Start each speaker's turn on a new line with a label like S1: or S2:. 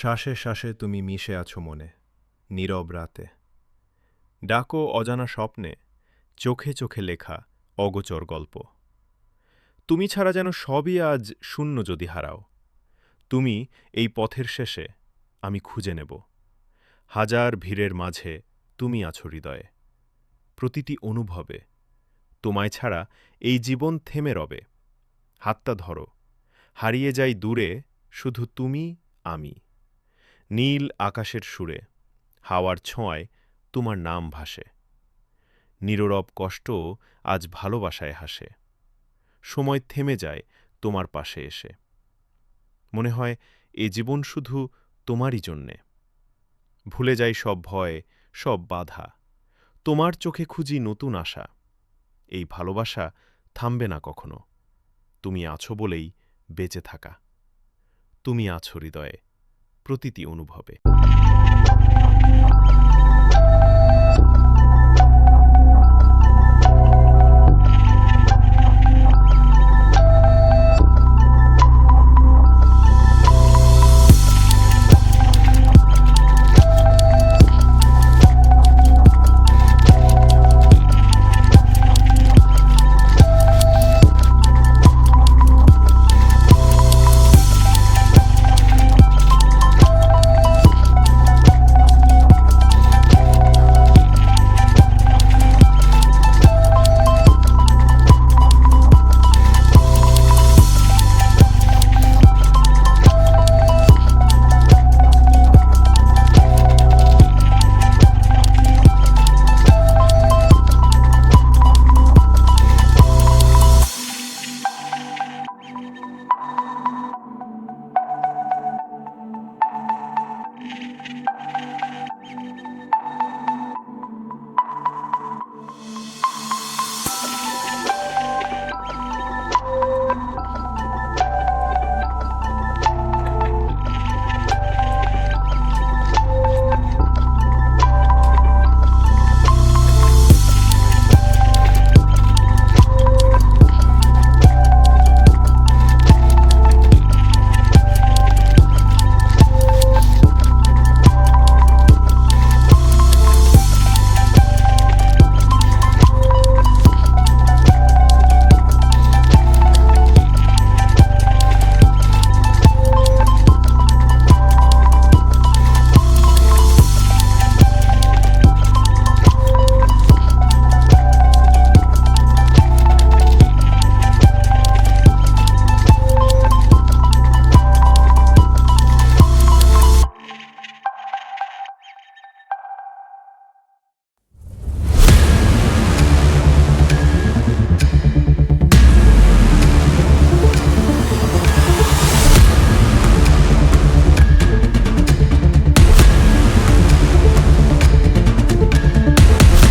S1: শ্বাসে শ্বাসে তুমি মিশে আছো মনে, নীরব রাতে। ডাকো অজানা স্বপ্নে, চোখে চোখে লেখা অগোচর গল্প। তুমি ছাড়া যেন সবই আজ শূন্য যদি হারাও। তুমি এই পথের শেষে, আমি খুঁজে নেব। হাজার ভিড়ের মাঝে তুমি আছো হৃদয়ে। প্রতিটি অনুভবে, তোমায় ছাড়া এই জীবন থেমে রবে। হাতটা ধরো, হারিয়ে যাই দূরে, শুধু তুমি আমি। নীল আকাশের সুরে, হাওয়ার ছোঁয়ায় তোমার নাম ভাসে। নীরব কষ্ট আজ ভালোবাসায় হাসে। সময় থেমে যায় তোমার পাশে এসে। মনে হয় এ জীবন শুধু তোমারই জন্যে। ভুলে যাই সব ভয়, সব বাধা। তোমার চোখে খুঁজি নতুন আশা। এই ভালোবাসা থামবে না কখনো। তুমি আছো বলেই বেঁচে থাকা। তুমি আছো হৃদয়ে, প্রতিটি অনুভবে।